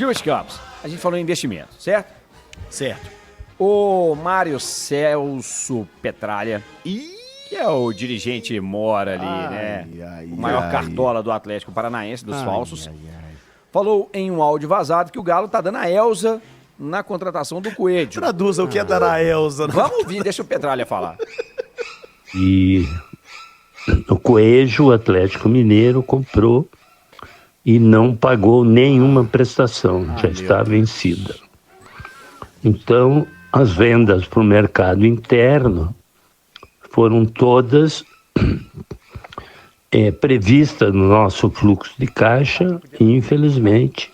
Gilberto Campos, a gente falou em investimento, certo? Certo. O Mário Celso Petralha, que é o dirigente mora ali, né? O maior cartola do Atlético Paranaense, dos falsos, falou em um áudio vazado que o Galo tá dando a Elza na contratação do Coelho. Traduza o que é dar a Elza. Vamos ouvir, deixa o Petralha falar. E o Coelho, o Atlético Mineiro, comprou e não pagou nenhuma prestação, já está vencida. Então, as vendas para o mercado interno foram todas previstas no nosso fluxo de caixa e, infelizmente,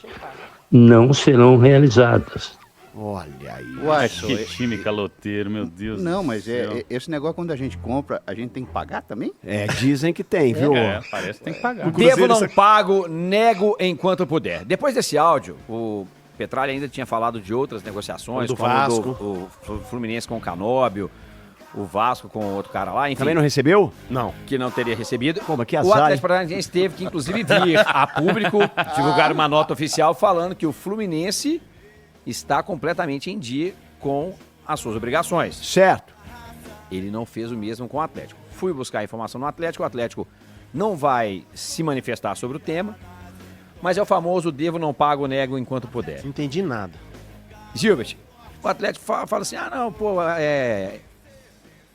não serão realizadas. Olha aí. Uai, que time caloteiro, meu Deus. Não, do mas céu. esse negócio quando a gente compra, a gente tem que pagar também? Dizem que tem, viu? Parece que tem que pagar. Devo, não pago, nego enquanto puder. Depois desse áudio, o Petralha ainda tinha falado de outras negociações, Do como Vasco. o Fluminense com o Canóbio, o Vasco com outro cara lá, enfim. Também não recebeu? Não. Que não teria recebido. Pô, mas que O azar, Atlético Paranaense teve que, inclusive, vir a público divulgar uma nota oficial falando que o Fluminense está completamente em dia com as suas obrigações. Certo. Ele não fez o mesmo com o Atlético. Fui buscar informação no Atlético, o Atlético não vai se manifestar sobre o tema, mas é o famoso devo, não pago, nego enquanto puder. Não entendi nada. Gilbert, o Atlético fala assim,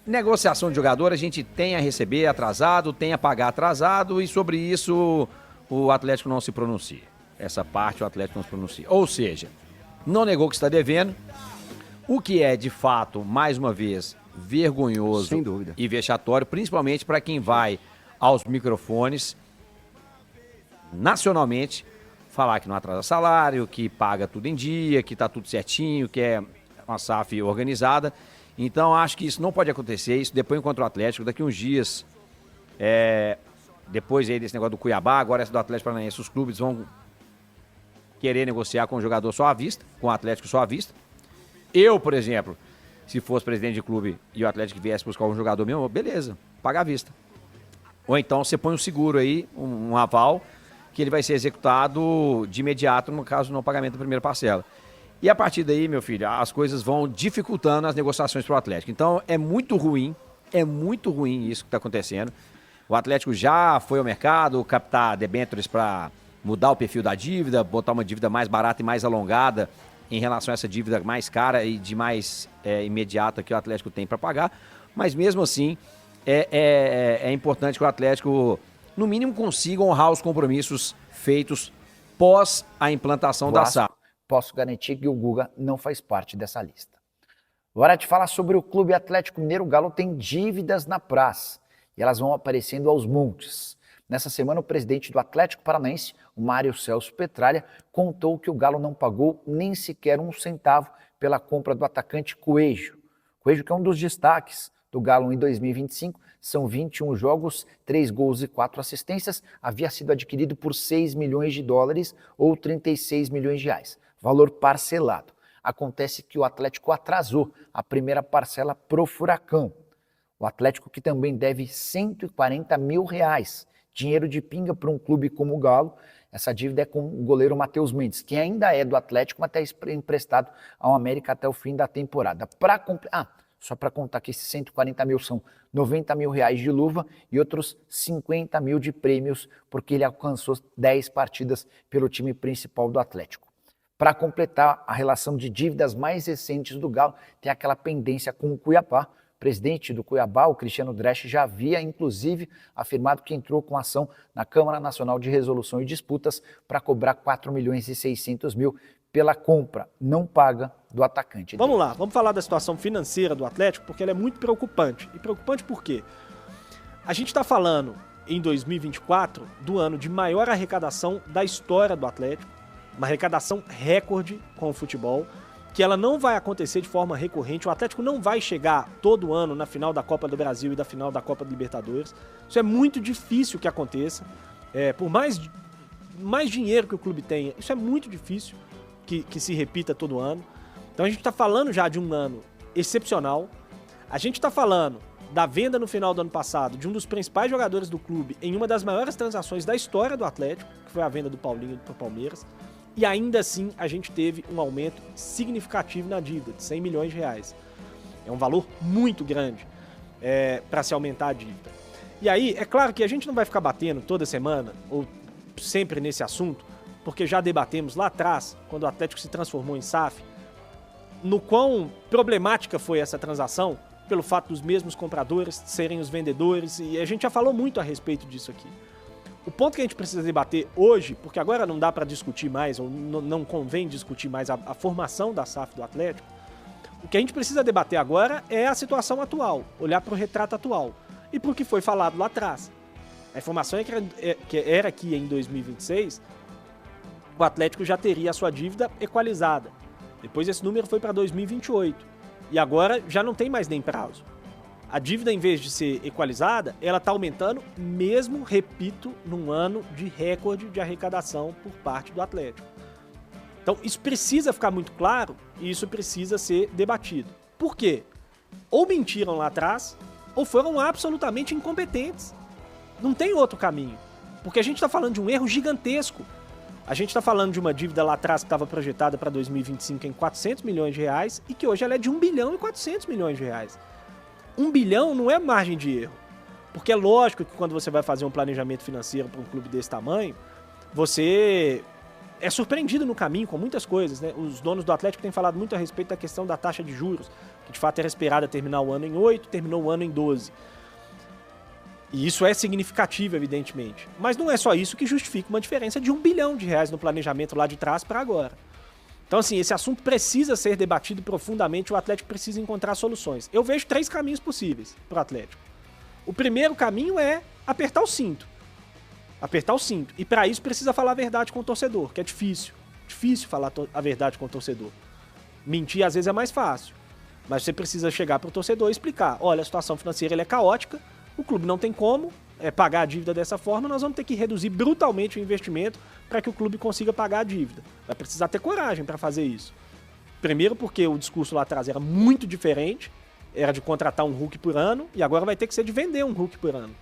negociação de jogador a gente tem a receber atrasado, tem a pagar atrasado e sobre isso o Atlético não se pronuncia. Essa parte o Atlético não se pronuncia. Ou seja, não negou que está devendo, o que é de fato, mais uma vez, vergonhoso. Sem dúvida. E vexatório, principalmente para quem vai aos microfones nacionalmente falar que não atrasa salário, que paga tudo em dia, que está tudo certinho, que é uma SAF organizada. Então, acho que isso não pode acontecer. Isso depois contra o Atlético, daqui uns dias, depois aí desse negócio do Cuiabá, agora essa do Atlético Paranaense, os clubes vão querer negociar com o jogador só à vista, com o Atlético só à vista. Eu, por exemplo, se fosse presidente de clube e o Atlético viesse buscar um jogador meu, beleza, paga à vista. Ou então você põe um seguro aí, um aval, que ele vai ser executado de imediato no caso do não pagamento da primeira parcela. E a partir daí, meu filho, as coisas vão dificultando as negociações para o Atlético. Então é muito ruim isso que está acontecendo. O Atlético já foi ao mercado captar debêntures para mudar o perfil da dívida, botar uma dívida mais barata e mais alongada em relação a essa dívida mais cara e de mais imediata que o Atlético tem para pagar. Mas mesmo assim, é importante que o Atlético, no mínimo, consiga honrar os compromissos feitos pós a implantação da SAF. Posso garantir que o Guga não faz parte dessa lista. Agora de falar sobre o Clube Atlético Mineiro, o Galo tem dívidas na praça e elas vão aparecendo aos montes. Nessa semana, o presidente do Atlético Paranaense, o Mário Celso Petralha, contou que o Galo não pagou nem sequer um centavo pela compra do atacante Coelho. Coelho, que é um dos destaques do Galo em 2025, são 21 jogos, 3 gols e 4 assistências, havia sido adquirido por 6 milhões de dólares ou 36 milhões de reais, valor parcelado. Acontece que o Atlético atrasou a primeira parcela pro Furacão. O Atlético que também deve 140 mil reais, dinheiro de pinga para um clube como o Galo. Essa dívida é com o goleiro Matheus Mendes, que ainda é do Atlético, mas está emprestado ao América até o fim da temporada. Só para contar que esses 140 mil são 90 mil reais de luva e outros 50 mil de prêmios, porque ele alcançou 10 partidas pelo time principal do Atlético. Para completar a relação de dívidas mais recentes do Galo, tem aquela pendência com o Cuiabá. O presidente do Cuiabá, o Cristiano Dresch, já havia, inclusive, afirmado que entrou com ação na Câmara Nacional de Resolução e Disputas para cobrar 4 milhões e 600 mil pela compra não paga do atacante. Vamos lá, vamos falar da situação financeira do Atlético, porque ela é muito preocupante. E preocupante por quê? A gente está falando, em 2024, do ano de maior arrecadação da história do Atlético, uma arrecadação recorde com o futebol, que ela não vai acontecer de forma recorrente. O Atlético não vai chegar todo ano na final da Copa do Brasil e da final da Copa do Libertadores. Isso é muito difícil que aconteça. Por mais dinheiro que o clube tenha, isso é muito difícil que se repita todo ano. Então a gente está falando já de um ano excepcional. A gente está falando da venda no final do ano passado de um dos principais jogadores do clube em uma das maiores transações da história do Atlético, que foi a venda do Paulinho para o Palmeiras. E ainda assim, a gente teve um aumento significativo na dívida, de 100 milhões de reais. É um valor muito grande para se aumentar a dívida. E aí, é claro que a gente não vai ficar batendo toda semana, ou sempre nesse assunto, porque já debatemos lá atrás, quando o Atlético se transformou em SAF, no quão problemática foi essa transação, pelo fato dos mesmos compradores serem os vendedores, e a gente já falou muito a respeito disso aqui. O ponto que a gente precisa debater hoje, porque agora não dá para discutir mais, ou não convém discutir mais a formação da SAF do Atlético, o que a gente precisa debater agora é a situação atual, olhar para o retrato atual e para o que foi falado lá atrás. A informação era que em 2026 o Atlético já teria a sua dívida equalizada. Depois esse número foi para 2028 e agora já não tem mais nem prazo. A dívida, em vez de ser equalizada, ela está aumentando mesmo, repito, num ano de recorde de arrecadação por parte do Atlético. Então, isso precisa ficar muito claro e isso precisa ser debatido. Por quê? Ou mentiram lá atrás, ou foram absolutamente incompetentes. Não tem outro caminho. Porque a gente está falando de um erro gigantesco. A gente está falando de uma dívida lá atrás que estava projetada para 2025 em 400 milhões de reais e que hoje ela é de 1 bilhão e 400 milhões de reais. 1 bilhão não é margem de erro. Porque é lógico que quando você vai fazer um planejamento financeiro para um clube desse tamanho, você é surpreendido no caminho com muitas coisas, né? Os donos do Atlético têm falado muito a respeito da questão da taxa de juros, que de fato era esperada terminar o ano em 8, terminou o ano em 12. E isso é significativo, evidentemente. Mas não é só isso que justifica uma diferença de 1 bilhão de reais no planejamento lá de trás para agora. Então, assim, esse assunto precisa ser debatido profundamente, o Atlético precisa encontrar soluções. Eu vejo 3 caminhos possíveis para o Atlético. O primeiro caminho é apertar o cinto. Apertar o cinto. E para isso precisa falar a verdade com o torcedor, que é difícil. Difícil falar a verdade com o torcedor. Mentir às vezes é mais fácil. Mas você precisa chegar para o torcedor e explicar. Olha, a situação financeira ela é caótica, o clube não tem como pagar a dívida dessa forma, nós vamos ter que reduzir brutalmente o investimento para que o clube consiga pagar a dívida. Vai precisar ter coragem para fazer isso. Primeiro porque o discurso lá atrás era muito diferente, era de contratar um Hulk por ano, e agora vai ter que ser de vender um Hulk por ano.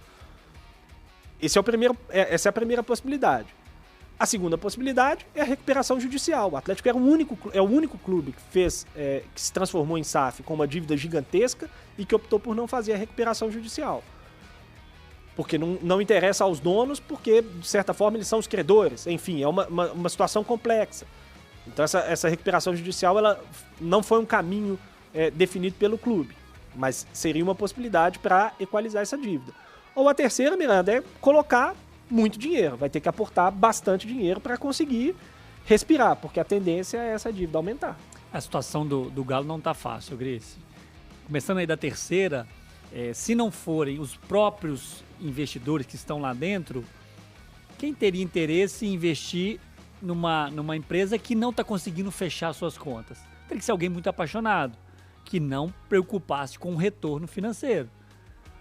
Essa é a primeira possibilidade. A segunda possibilidade é a recuperação judicial. O Atlético é o único clube que se transformou em SAF com uma dívida gigantesca e que optou por não fazer a recuperação judicial. Porque não interessa aos donos, porque, de certa forma, eles são os credores. Enfim, é uma situação complexa. Então, essa recuperação judicial ela não foi um caminho definido pelo clube, mas seria uma possibilidade para equalizar essa dívida. Ou a terceira, Miranda, é colocar muito dinheiro. Vai ter que aportar bastante dinheiro para conseguir respirar, porque a tendência é essa dívida aumentar. A situação do Galo não está fácil, Grace. Começando aí da terceira, se não forem os próprios investidores que estão lá dentro, quem teria interesse em investir numa empresa que não está conseguindo fechar suas contas? Tem que ser alguém muito apaixonado, que não preocupasse com o retorno financeiro.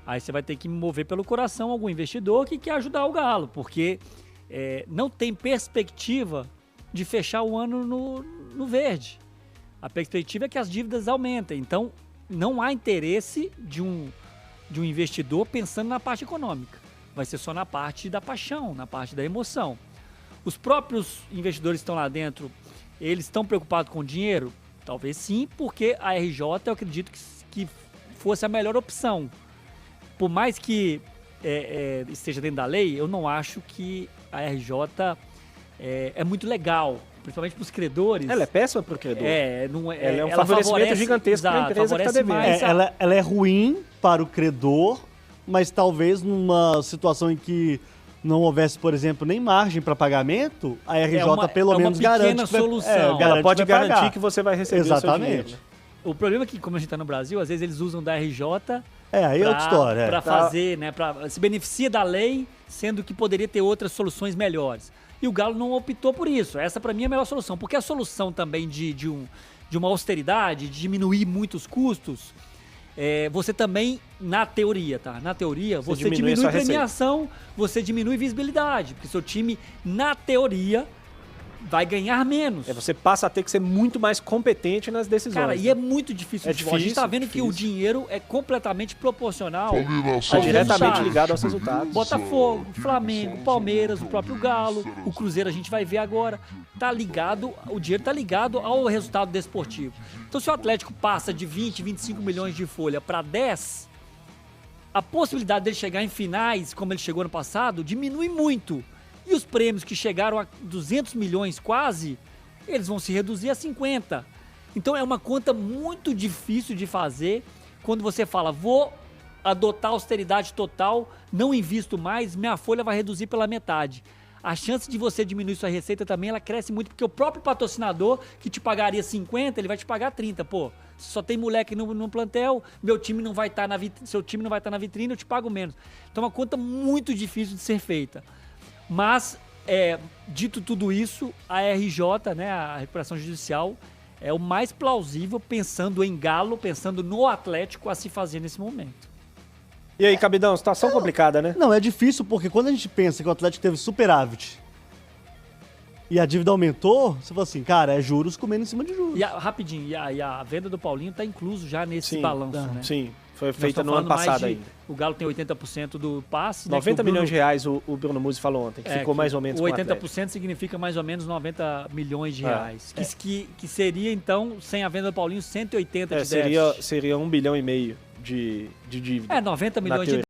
Aí você vai ter que mover pelo coração algum investidor que quer ajudar o Galo, porque não tem perspectiva de fechar o ano no verde. A perspectiva é que as dívidas aumentem. Então, não há interesse de um investidor pensando na parte econômica. Vai ser só na parte da paixão, na parte da emoção. Os próprios investidores que estão lá dentro, eles estão preocupados com o dinheiro? Talvez sim, porque a RJ eu acredito que fosse a melhor opção. Por mais que esteja dentro da lei, eu não acho que a RJ é muito legal, principalmente para os credores. Ela é péssima para o credor. Ela é um favorecimento gigantesco para a empresa que está devendo. Ela é ruim para o credor, mas talvez numa situação em que não houvesse, por exemplo, nem margem para pagamento, a RJ pelo menos garante. Solução. Ela pode garantir que você vai receber o seu dinheiro. Né? O problema é que, como a gente está no Brasil, às vezes eles usam da RJ aí é outra história. Para fazer, né? Se beneficia da lei, sendo que poderia ter outras soluções melhores. E o Galo não optou por isso. Essa, para mim, é a melhor solução. Porque a solução também de uma austeridade, de diminuir muitos custos, você também, na teoria, tá? Na teoria, você diminui premiação, você diminui visibilidade. Porque seu time, na teoria, vai ganhar menos. Você passa a ter que ser muito mais competente nas decisões. Cara, e é muito difícil É de futebol. A gente tá difícil, vendo que o difícil. dinheiro é completamente proporcional Está ao diretamente resultado. ligado aos resultados. Botafogo, Flamengo, Palmeiras, o próprio Galo, o Cruzeiro a gente vai ver agora. Tá ligado, o dinheiro tá ligado ao resultado desportivo. Então se o Atlético passa de 20, 25 milhões de folha para 10, a possibilidade dele chegar em finais, como ele chegou no passado, diminui muito. E os prêmios que chegaram a 200 milhões quase, eles vão se reduzir a 50. Então é uma conta muito difícil de fazer quando você fala, vou adotar austeridade total, não invisto mais, minha folha vai reduzir pela metade. A chance de você diminuir sua receita também, ela cresce muito, porque o próprio patrocinador que te pagaria 50, ele vai te pagar 30. Pô, se só tem moleque no plantel, meu time não vai estar seu time não vai estar na vitrine, eu te pago menos. Então é uma conta muito difícil de ser feita. Mas, dito tudo isso, a RJ, né, a recuperação judicial, é o mais plausível, pensando em Galo, pensando no Atlético, a se fazer nesse momento. E aí, Cabidão, situação complicada, né? Não, é difícil porque quando a gente pensa que o Atlético teve superávit e a dívida aumentou, você fala assim, cara, é juros comendo em cima de juros. Rapidinho, e a venda do Paulinho está incluso já nesse balanço, né? Sim, foi Nós feita estamos no ano falando mais passado ainda. O Galo tem 80% do passe. 90 né, milhões de reais o Bruno Musi falou ontem, que ficou mais ou menos o com o 80% Atlético. significa mais ou menos 90 milhões de reais. Que seria, então, sem a venda do Paulinho, 180 de déficit. Seria 1,5 bilhão de dívida. 90 milhões de